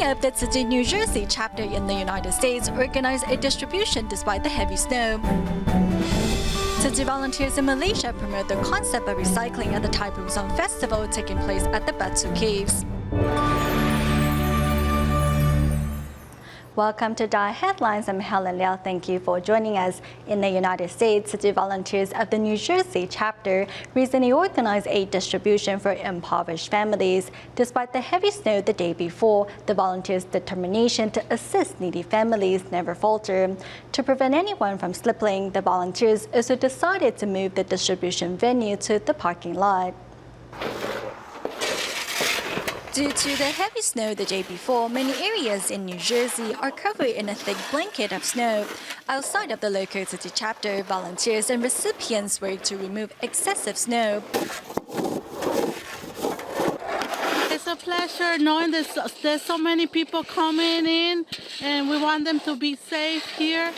Coming up, the Tzu Chi New Jersey chapter in the United States organized a distribution despite the heavy snow. Tzu Chi volunteers in Malaysia promote the concept of recycling at the Thaipusam festival taking place at the Batu Caves. Welcome to DaAi Headlines. I'm Helen Liao. Thank you for joining us. In the United States, Tzu Chi volunteers of the New Jersey chapter recently organized aid distribution for impoverished families. Despite the heavy snow the day before, the volunteers' determination to assist needy families never faltered. To prevent anyone from slipping, the volunteers also decided to move the distribution venue to the parking lot. Due to the heavy snow the day before, many areas in New Jersey are covered in a thick blanket of snow. Outside of the local Tzu Chi chapter, volunteers and recipients work to remove excessive snow. It's a pleasure knowing there's so many people coming in, and we want them to be safe here.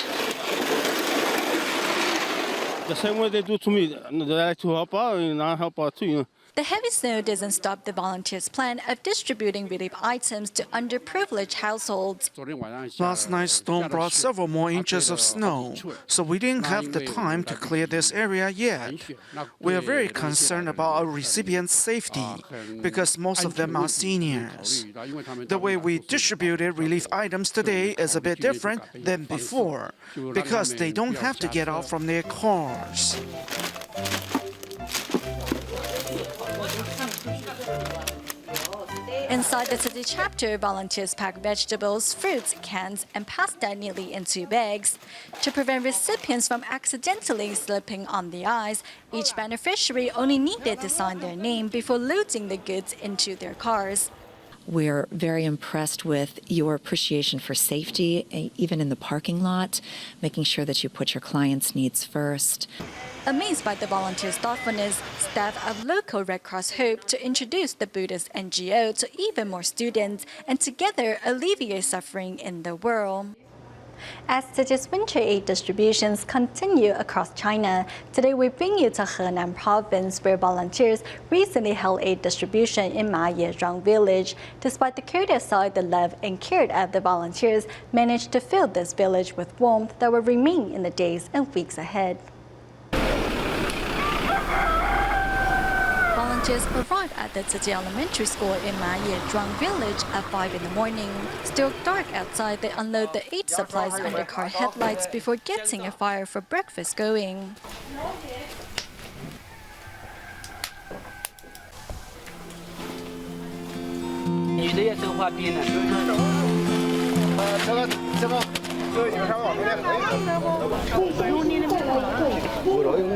The same way they do to me, they like to help out and I help out too. The heavy snow doesn't stop the volunteers' plan of distributing relief items to underprivileged households. Last night's storm brought several more inches of snow, so we didn't have the time to clear this area yet. We are very concerned about our recipients' safety because most of them are seniors. The way we distributed relief items today is a bit different than before because they don't have to get out from their cars. Inside the Tzu Chi chapter, volunteers pack vegetables, fruits, cans, and pasta neatly into bags. To prevent recipients from accidentally slipping on the ice, each beneficiary only needed to sign their name before loading the goods into their cars. We're very impressed with your appreciation for safety, even in the parking lot, making sure that you put your clients' needs first. Amazed by the volunteers' thoughtfulness, staff of local Red Cross hope to introduce the Buddhist NGO to even more students and together alleviate suffering in the world. As Tzu Chi's winter aid distributions continue across China, today we bring you to Henan province where volunteers recently held aid distribution in Maye庄village. Despite the cold outside, the love and care of the volunteers managed to fill this village with warmth that will remain in the days and weeks ahead. Volunteers arrived at the Tzu Chi Elementary School in Maye庄village at 5 in the morning. Still dark outside, they unload the aid supplies under car headlights before getting a fire for breakfast going.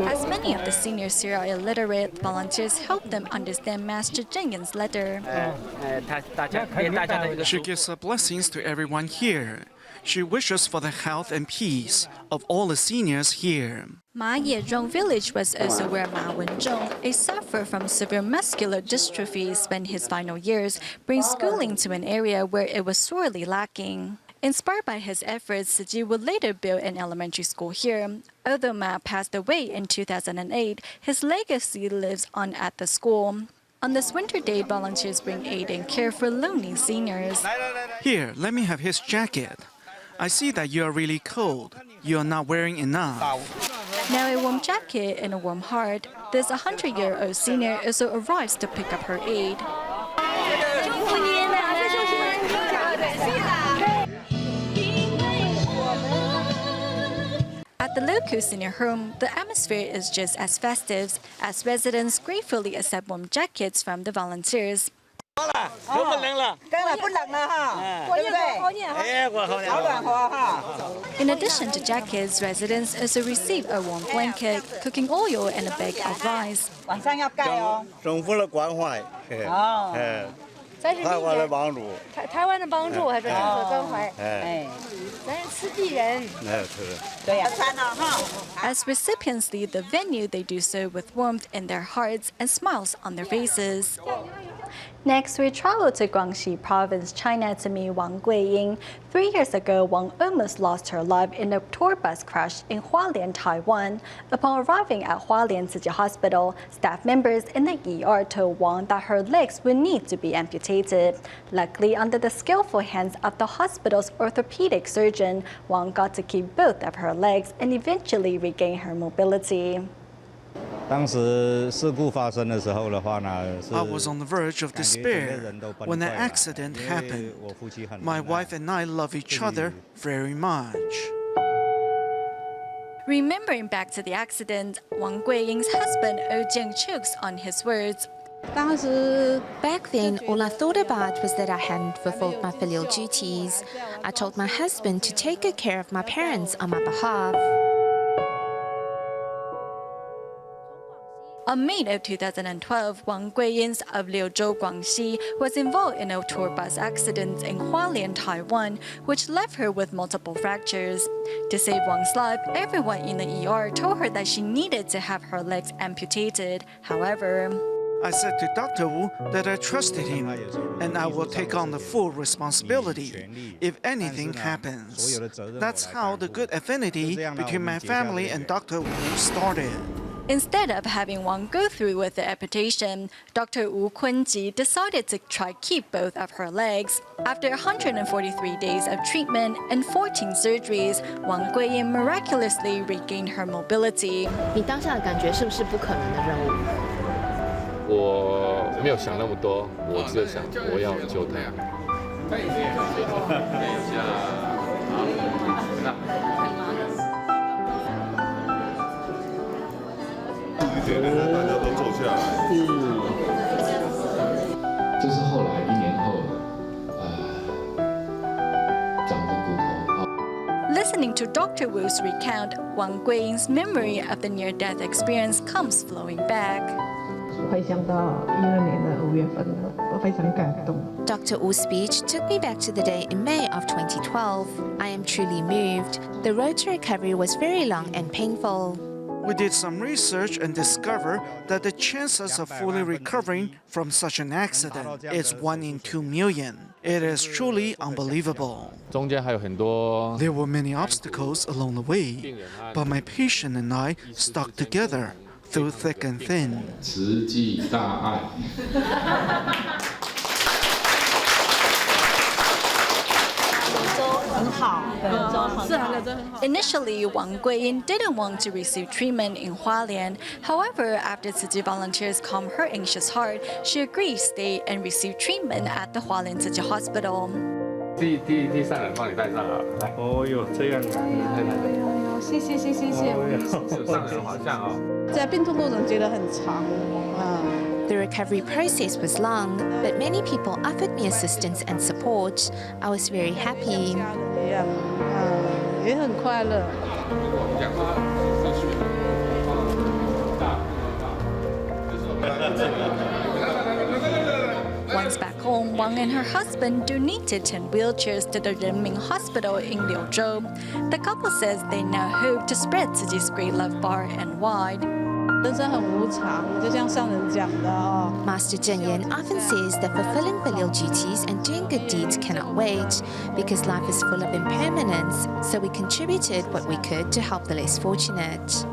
As many of the seniors here are illiterate, volunteers help them understand Master Zheng Yin's letter. She gives her blessings to everyone here. She wishes for the health and peace of all the seniors here. Maye Zhong village was also where Ma Wen-zhong, a sufferer from severe muscular dystrophy, spent his final years, bringing schooling to an area where it was sorely lacking. Inspired by his efforts, Tzu Chi would later build an elementary school here. Although Ma passed away in 2008, his legacy lives on at the school. On this winter day, volunteers bring aid and care for lonely seniors. Here, let me have his jacket. I see that you are really cold. You are not wearing enough. Now a warm jacket and a warm heart, this 100-year-old senior also arrives to pick up her aid. At the local senior home, the atmosphere is just as festive, as residents gratefully accept warm jackets from the volunteers. In addition to jackets, residents also receive a warm blanket, cooking oil, and a bag of rice. 政府的关怀，台湾的帮助，台湾的帮助还是政府关怀，咱是慈济人，对呀，穿了哈。As recipients leave the venue, they do so with warmth in their hearts and smiles on their faces. Next, we travel to Guangxi Province, China to meet Wang Guiying. 3 years ago, Wang almost lost her life in a tour bus crash in Hualien, Taiwan. Upon arriving at Hualien Tzu Chi Hospital, staff members in the ER told Wang that her legs would need to be amputated. Luckily, under the skillful hands of the hospital's orthopedic surgeon, Wang got to keep both of her legs and eventually regain her mobility. 当时事故发生的时候的话呢， I was on the verge of despair when the accident happened. My wife and I love each other very much. Remembering back to the accident, Wang Guiying's husband Oh Jiang chokes on his words. Back then, all I thought about was that I hadn't fulfilled my filial duties. I told my husband to take good care of my parents on my behalf. On May of 2012, Wang Guiying of Liuzhou, Guangxi, was involved in a tour bus accident in Hualien, Taiwan, which left her with multiple fractures. To save Wang's life, everyone in the ER told her that she needed to have her legs amputated. However, I said to Dr. Wu that I trusted him and I will take on the full responsibility if anything happens. That's how the good affinity between my family and Dr. Wu started. instead of having Wang go through with the amputation, Dr. Wu Kunji decided to try keep both of her legs. After 143 days of treatment and 14 surgeries, Wang Guiying miraculously regained her mobility. 你当下的感觉是不是不可能的任务？我没有想那么多，我只有想我要救他。大家都坐下来。这是后来1年后长的骨头。 Listening to Dr. Wu's recount, Wang Guiying's memory of the near-death experience comes flowing back. 回想到12年的5月份，我非常感动。 Dr. Wu's speech took me back to the day in May of 2012. I am truly moved. The road to recovery was very long and painful. We did some research and discovered that the chances of fully recovering from such an accident is 1 in 2 million. It is truly unbelievable. 中间还有很多。 There were many obstacles along the way, but my patient and I stuck together through thick and thin. 慈济大爱。 Initially, Wang Guiying didn't want to receive treatment in Hualien. However, after Tzu Chi volunteers calmed her anxious heart, she agreed to stay and receive treatment at the Hualien Tzu Chi Hospital. 第3人帮你戴上了，来。哦哟，这样啊！谢谢。上人好像哦。在病痛过程觉得很长啊。 The recovery process was long, but many people offered me assistance and support. I was very happy. 也很快乐。 Once back home, Wang and her husband donated 10 wheelchairs to the Renmin Hospital in Liuzhou. The couple says they now hope to spread Tzu Chi's great love far and wide. 人生很无常，就像上人讲的哦。 Master Zheng Yan often says that fulfilling filial duties and doing good deeds cannot wait, because life is full of impermanence, so we contributed what we could to help the less fortunate.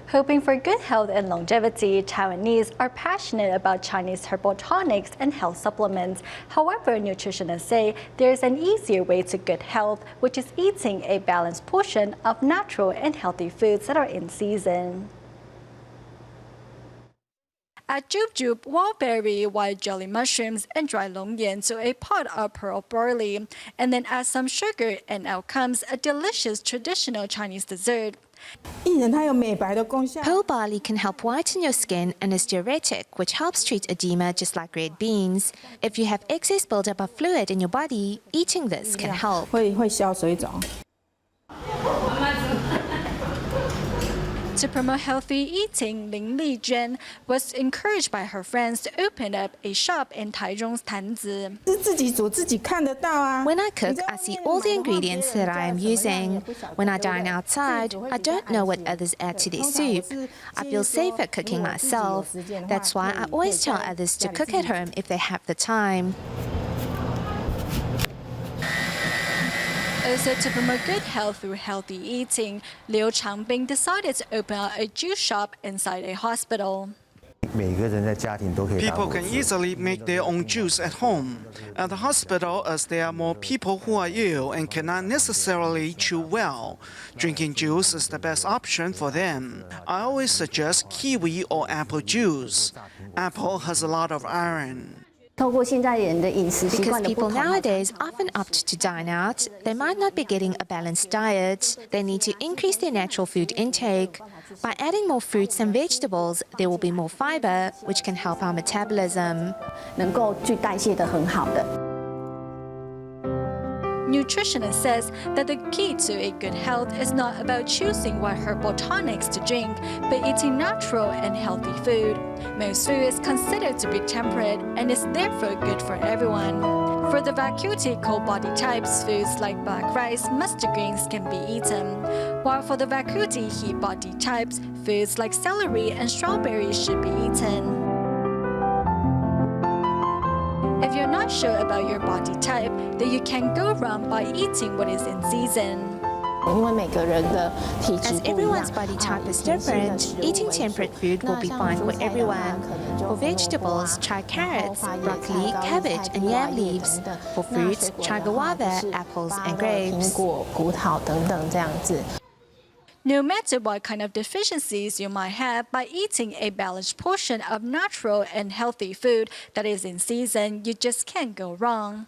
Hoping for good health and longevity, Taiwanese are passionate about Chinese herbal tonics and health supplements. However, nutritionists say there's an easier way to good health, which is eating a balanced portion of natural and healthy foods that are in season. Add jup, wild berry, white jelly mushrooms, and dry longyan to a pot of pearl barley, and then add some sugar, and out comes a delicious traditional Chinese dessert. Pearl barley can help whiten your skin and is diuretic, which helps treat edema just like red beans. If you have excess buildup of fluid in your body, eating this can help. 会消水肿。To promote healthy eating, Lin Lijuan was encouraged by her friends to open up a shop in Taichung's Tanzi. When I cook, I see all the ingredients that I am using. When I dine outside, I don't know what others add to their soup. I feel safer cooking myself. That's why I always tell others to cook at home if they have the time. Also, to promote good health through healthy eating, Liu Changbing decided to open up a juice shop inside a hospital. People can easily make their own juice at home. At the hospital, as there are more people who are ill and cannot necessarily chew well, drinking juice is the best option for them. I always suggest kiwi or apple juice. Apple has a lot of iron. Because people nowadays often opt to dine out, they might not be getting a balanced diet. They need to increase their natural food intake. By adding more fruits and vegetables, there will be more fiber, which can help our metabolism. Nutritionist says that the key to a good health is not about choosing what herbal tonics to drink, but eating natural and healthy food. Most food is considered to be temperate and is therefore good for everyone. For the vacuity cold body types, foods like black rice, mustard greens can be eaten, while for the vacuity heat body types, foods like celery and strawberries should be eaten. If you're not sure about your body type, then you can go wrong by eating what is in season. As everyone's body type is different, eating temperate food will be fine for everyone. For vegetables, try carrots, broccoli, cabbage, and yam leaves. For fruits, try guava, apples, and grapes. No matter what kind of deficiencies you might have, by eating a balanced portion of natural and healthy food that is in season, you just can't go wrong.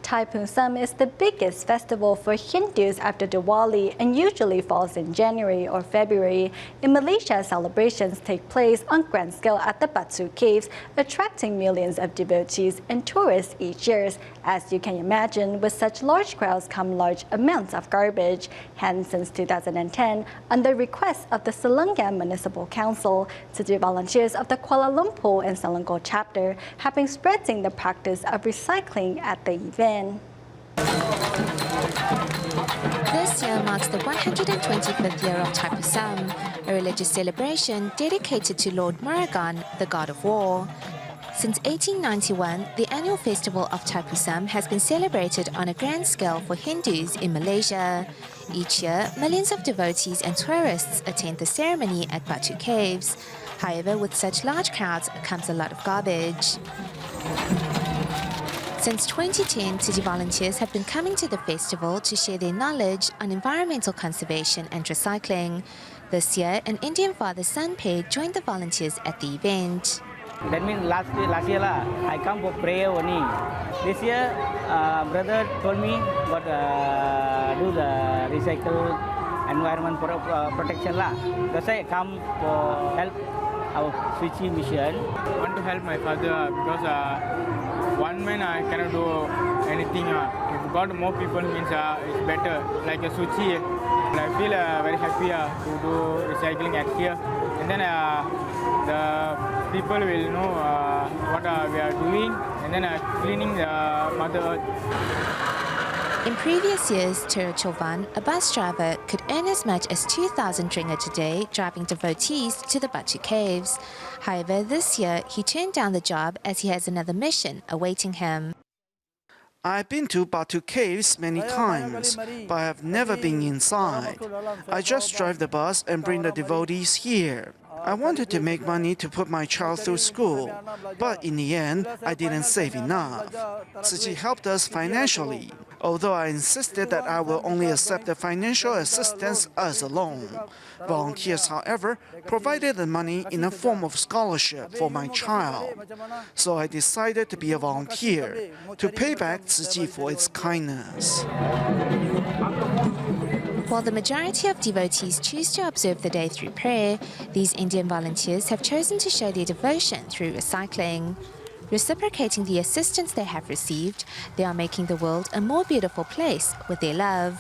Thaipusam is the biggest festival for Hindus after Diwali and usually falls in January or February. In Malaysia, celebrations take place on grand scale at the Batu Caves, attracting millions of devotees and tourists each year. As you can imagine, with such large crowds come large amounts of garbage. Hence, since 2010, on the request of the Selangor Municipal Council, Tzu Chi volunteers of the Kuala Lumpur and Selangor chapter have been spreading the practice of recycling at the event. This year marks the 125th year of Thaipusam, a religious celebration dedicated to Lord Murugan, the god of war. Since 1891, the annual festival of Thaipusam has been celebrated on a grand scale for Hindus in Malaysia. Each year, millions of devotees and tourists attend the ceremony at Batu Caves. However, with such large crowds comes a lot of garbage. Since 2010, Tzu Chi volunteers have been coming to the festival to share their knowledge on environmental conservation and recycling. This year, an Indian father-son pair joined the volunteers at the event. That means last year I come for prayer only. This year, brother told me about do the recycle environment protection lah. That's why I come for help our Tzu Chi mission. I want to help my father because one man I cannot do anything. If got more people means it's better. Like a Tzu Chi, I feel very happy to do recycling at here. And then the people will know what we are doing, and then cleaning the Mother Earth. In previous years, Tero Chovan, a bus driver, could earn as much as 2,000 ringgit a day driving devotees to the Batu Caves. However, this year he turned down the job as he has another mission awaiting him. I've been to Batu Caves many times, but I have never been inside. I just drive the bus and bring the devotees here. I wanted to make money to put my child through school, but in the end, I didn't save enough. Tzu Chi helped us financially. although I insisted that I will only accept the financial assistance as a loan. Volunteers, however, provided the money in a form of scholarship for my child. So I decided to be a volunteer to pay back Tzu Chi for its kindness. While the majority of devotees choose to observe the day through prayer, these Indian volunteers have chosen to show their devotion through recycling. Reciprocating the assistance they have received, they are making the world a more beautiful place with their love.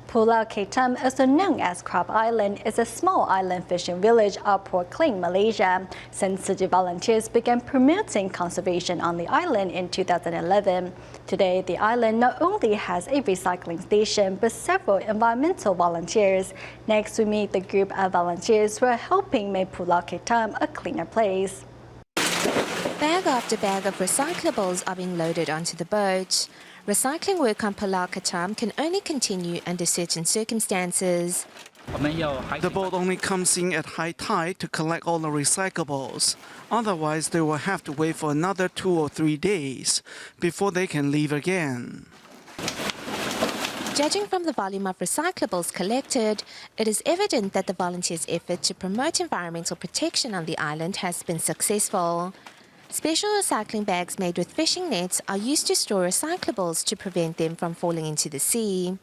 Pulau Ketam, also known as Crab Island, is a small island fishing village off Port Klang, Malaysia. Since Tzu Chi volunteers began promoting conservation on the island in 2011. Today, the island not only has a recycling station, but several environmental volunteers. Next, we meet the group of volunteers who are helping make Pulau Ketam a cleaner place. Bag after bag of recyclables are being loaded onto the boat. Recycling work on Pulau Ketam can only continue under certain circumstances. The boat only comes in at high tide to collect all the recyclables. Otherwise, they will have to wait for another 2 or 3 days before they can leave again. Judging from the volume of recyclables collected, it is evident that the volunteers' effort to promote environmental protection on the island has been successful. Special recycling bags made with fishing nets are used to store recyclables to prevent them from falling into the sea.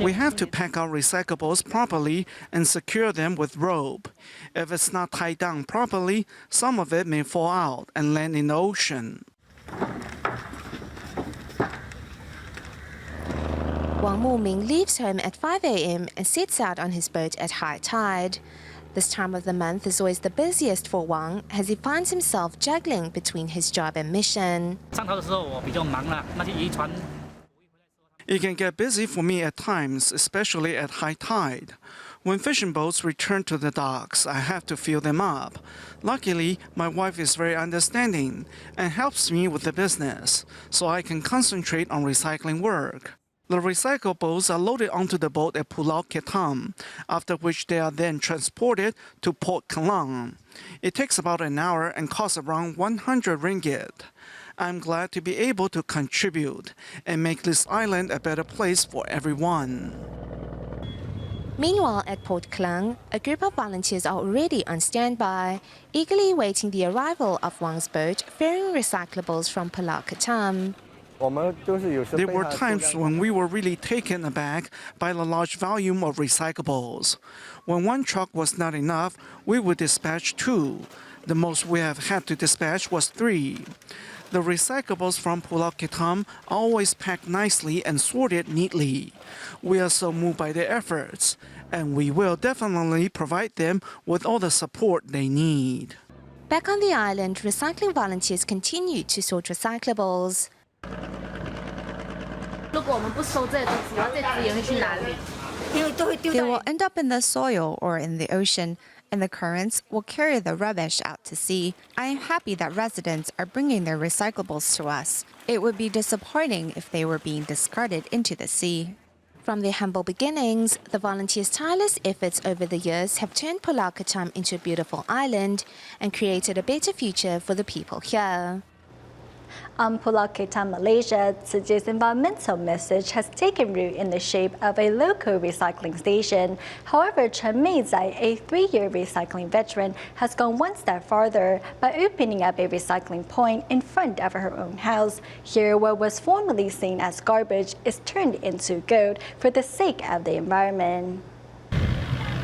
We have to pack our recyclables properly and secure them with rope. If it's not tied down properly, some of it may fall out and land in the ocean. Wang Muming leaves home at 5 a.m. and sets out on his boat at high tide. This time of the month is always the busiest for Wang, as he finds himself juggling between his job and mission. It can get busy for me at times, especially at high tide. When fishing boats return to the docks, I have to fill them up. Luckily, my wife is very understanding and helps me with the business, so I can concentrate on recycling work. The recyclables are loaded onto the boat at Pulau Ketam, after which they are then transported to Port Klang. It takes about an hour and costs around 100 ringgit. I'm glad to be able to contribute and make this island a better place for everyone. Meanwhile, at Port Klang, a group of volunteers are already on standby, eagerly awaiting the arrival of Wang's boat ferrying recyclables from Pulau Ketam. There were times when we were really taken aback by the large volume of recyclables. When one truck was not enough, we would dispatch 2. The most we have had to dispatch was 3. The recyclables from Pulau Ketam are always packed nicely and sorted neatly. We are so moved by their efforts, and we will definitely provide them with all the support they need. Back on the island, recycling volunteers continue to sort recyclables. They will end up in the soil or in the ocean, and the currents will carry the rubbish out to sea. I am happy that residents are bringing their recyclables to us. It would be disappointing if they were being discarded into the sea. From their humble beginnings, the volunteers' tireless efforts over the years have turned Pulau Ketam into a beautiful island and created a better future for the people here. On Pulau Ketam, Malaysia, Tzu Chi's environmental message has taken root in the shape of a local recycling station. However, Chen Meizai, a 3-year recycling veteran, has gone one step farther by opening up a recycling point in front of her own house. Here, what was formerly seen as garbage is turned into gold for the sake of the environment.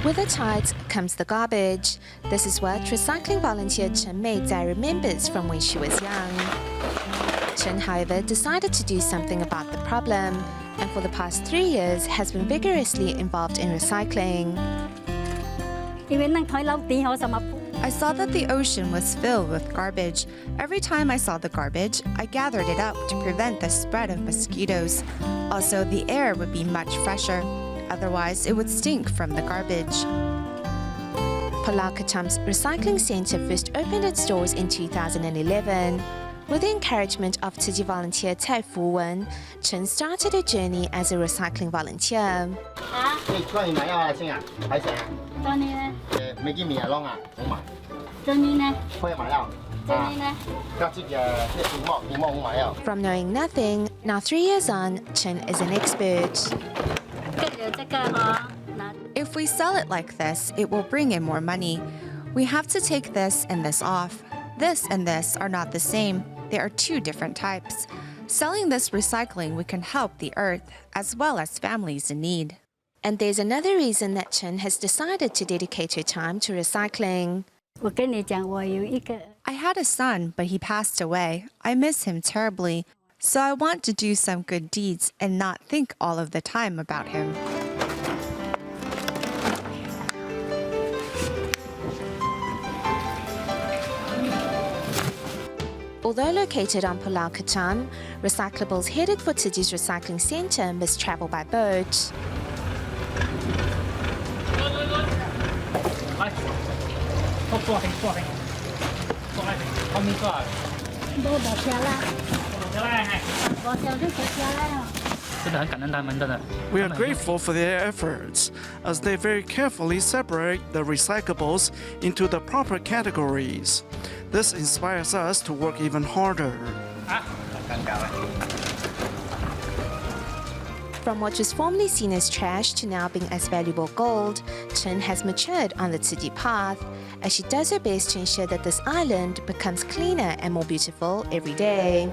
With the tides comes the garbage. This is what recycling volunteer Chen Meizai remembers from when she was young. Chen, however, decided to do something about the problem, and for the past 3 years has been vigorously involved in recycling. I saw that the ocean was filled with garbage. Every time I saw the garbage, I gathered it up to prevent the spread of mosquitoes. Also, the air would be much fresher. Otherwise, it would stink from the garbage. Pulau Ketam's recycling center first opened its doors in 2011. With the encouragement of Tzu Chi volunteer Thaipusam, Chen started a journey as a recycling volunteer. From knowing nothing, now 3 years on, Chen is an expert. If we sell it like this, it will bring in more money. We have to take this and this off. This and this are not the same. There are 2 different types. Selling this recycling, we can help the earth as well as families in need. And there's another reason that Chen has decided to dedicate her time to recycling. I had a son, but he passed away. I miss him terribly. So I want to do some good deeds and not think all of the time about him. Although located on Pulau Ketam, recyclables headed for Tzu Chi's recycling centre must travel by boat. We are grateful for their efforts, as they very carefully separate the recyclables into the proper categories. This inspires us to work even harder. From what was formerly seen as trash to now being as valuable gold, Chen has matured on the Tzu Chi path, as she does her best to ensure that this island becomes cleaner and more beautiful every day.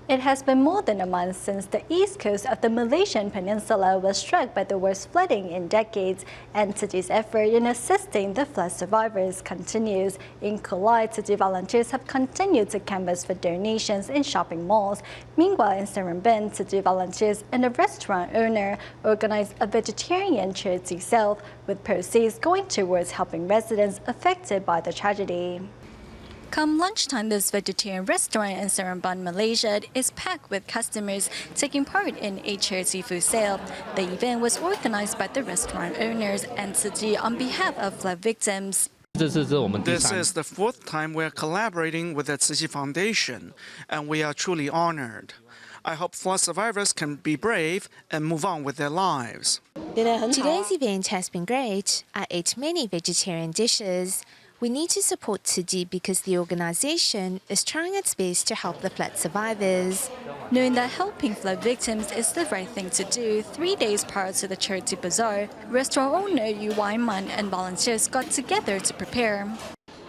It has been more than a month since the east coast of the Malaysian peninsula was struck by the worst flooding in decades, and Tzu Chi's effort in assisting the flood survivors continues. In Kulai, Tzu Chi volunteers have continued to canvass for donations in shopping malls. Meanwhile, in Seremban, Tzu Chi volunteers and a restaurant owner organized a vegetarian charity sale, with proceeds going towards helping residents affected by the tragedy. Come lunchtime, this vegetarian restaurant in Seremban, Malaysia is packed with customers taking part in a charity food sale. The event was organized by the restaurant owners and Tzu Chi on behalf of flood victims. This is the 4th time we are collaborating with the Tzu Chi Foundation, and we are truly honored. I hope flood survivors can be brave and move on with their lives. Today's event has been great. I ate many vegetarian dishes. We need to support Tzu Chi because the organization is trying its best to help the flood survivors. Knowing that helping flood victims is the right thing to do, 3 days prior to the charity bazaar, restaurant owner Yu Waiman and volunteers got together to prepare.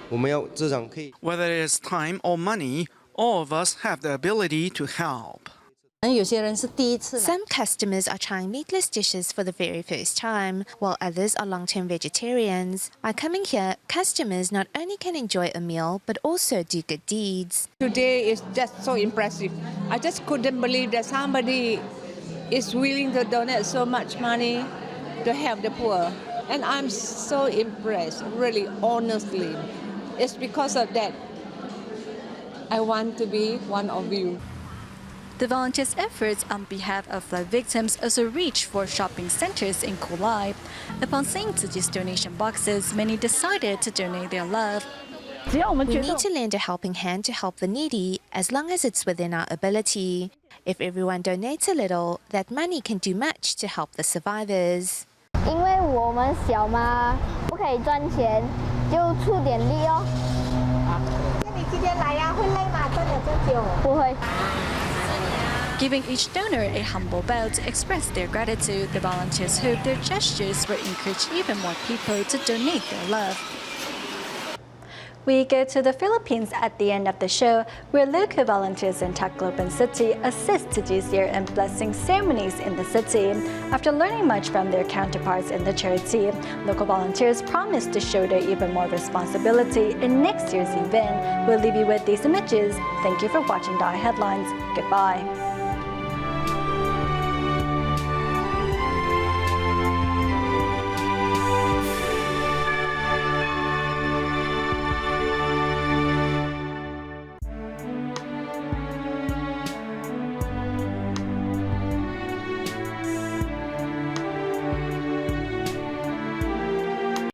Whether it is time or money, all of us have the ability to help. Some customers are trying meatless dishes for the very first time, while others are long-term vegetarians. By coming here, customers not only can enjoy a meal, but also do good deeds. Today is just so impressive. I just couldn't believe that somebody is willing to donate so much money to help the poor. And I'm so impressed, really, honestly. It's because of that I want to be one of you. The volunteers' efforts on behalf of flood victims also reached 4 shopping centers in Kulai. Upon seeing Tzu Chi's donation boxes, many decided to donate their love. We need to lend a helping hand to help the needy as long as it's within our ability. If everyone donates a little, that money can do much to help the survivors. 因为我们小嘛，不可以赚钱，就出点力哦。那你今天来呀，会累吗？站了这久？不会。 Giving each donor a humble bow to express their gratitude, the volunteers hope their gestures will encourage even more people to donate their love. We go to the Philippines at the end of the show, where local volunteers in Tacloban City assist Tzu Chi's year-end blessing ceremonies in the city. After learning much from their counterparts in the charity, local volunteers promise to shoulder even more responsibility in next year's event. We'll leave you with these images. Thank you for watching DaAi Headlines. Goodbye.